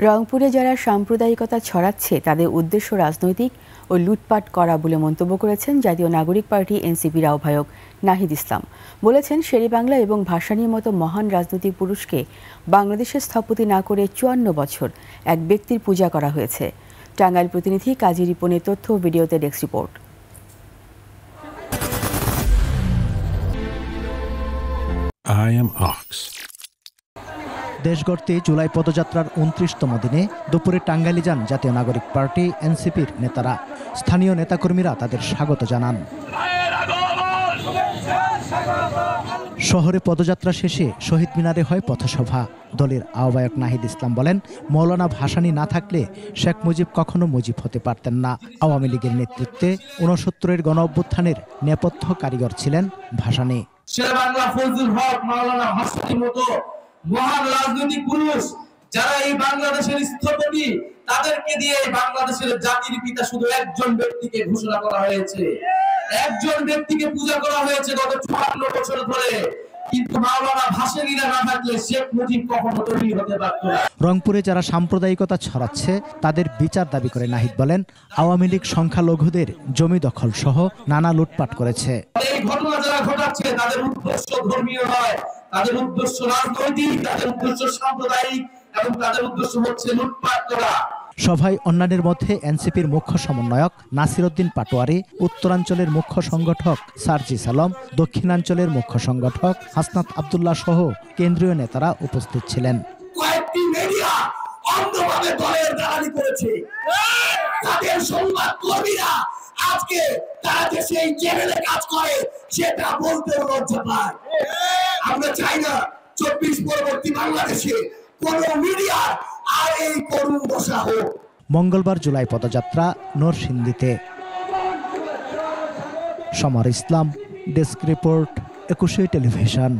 রংপুরে যারা সাম্প্রদায়িকতা ছড়াচ্ছে তাদের উদ্দেশ্য রাজনৈতিক ও লুটপাট করা বলে মন্তব্য করেছেন জাতীয় নাগরিক পার্টি এনসিপির আহ্বায়ক নাহিদ ইসলাম। বলেছেন, শেরেবাংলা এবং ভাসানীর মতো মহান রাজনৈতিক পুরুষকে বাংলাদেশে স্থপতি না করে ৫৪ বছর এক ব্যক্তির পূজা করা হয়েছে। টাঙ্গাইল প্রতিনিধি কাজী রিপনের তথ্য ও ভিডিওতে ডেস্ক রিপোর্ট। দেশ গড়তে জুলাই পদযাত্রার ২৯তম দিনে দুপুরে টাঙ্গাইলে যান জাতীয় নাগরিক পার্টি এনসিপির নেতারা। স্থানীয় নেতাকর্মীরা তাদের স্বাগত জানান। শহরে পদযাত্রা শেষে শহীদ মিনারে হয় পথসভা। দলের আহ্বায়ক নাহিদ ইসলাম বলেন, মৌলানা ভাসানী না থাকলে শেখ মুজিব কখনো মুজিব হতে পারতেন না। আওয়ামী লীগের নেতৃত্বে ৬৯-এর গণ অভ্যুত্থানের নেপথ্য কারিগর ছিলেন ভাসানী। মহান রাজনৈতিক পুরুষ যারা এই বাংলাদেশের স্থপতি, তাদেরকে দিয়ে বাংলাদেশের জাতির পিতা শুধু একজন ব্যক্তিকে ঘোষণা করা হয়েছে, একজন ব্যক্তিকে পূজা করা হয়েছে গত ৫৪ বছর ধরে। কিন্তু মাওলানা ভাসানীরা না থাকলে শেখ মুজিব কখনো তৈরি হতে পারত না। রংপুরে যারা সাম্প্রদায়িকতা ছড়াচ্ছে তাদের বিচার দাবি করে নাহিদ বলেন, আওয়ামী লীগ সংখ্যালঘুদের জমি দখল সহ নানা লুটপাট করেছে। এই ঘটনা যারা ঘটাচ্ছে তাদের উদ্দেশ্য ধর্মীয় নয়, তাদের উদ্দেশ্য রাজনৈতিক, তাদের উদ্দেশ্য সাম্প্রদায়িক এবং তাদের উদ্দেশ্য হচ্ছে লুটপাট করা। সভায় অন্যান্যের মধ্যে এনসিপির মুখ্য সমন্বয়ক নাসির উদ্দিন পাটোয়ারি, উত্তরাঞ্চলের মুখ্য সংগঠক সার্জিস আলম, দক্ষিণাঞ্চলের মুখ্য সংগঠক হাসনাত আব্দুল্লাহ সহ কেন্দ্রীয় নেতারা উপস্থিত ছিলেন। কয়েকটি মিডিয়া অন্ধভাবে দলের দালালি করেছে, তাদের সংবাদ কর্মীরা আজকে তারা যে সেই চ্যানেলে কাজ করে সেটা বলতে লজ্জা পায়। আমরা চাই না ২৪ পরবর্তী বাংলাদেশে কোন মিডিয়া আর এই করুণ দশা হোক। মঙ্গলবার জুলাই পদযাত্রা নরসিংদীতে। সমর ইসলাম, ডেস্ক রিপোর্ট, ২১ টেলিভিশন।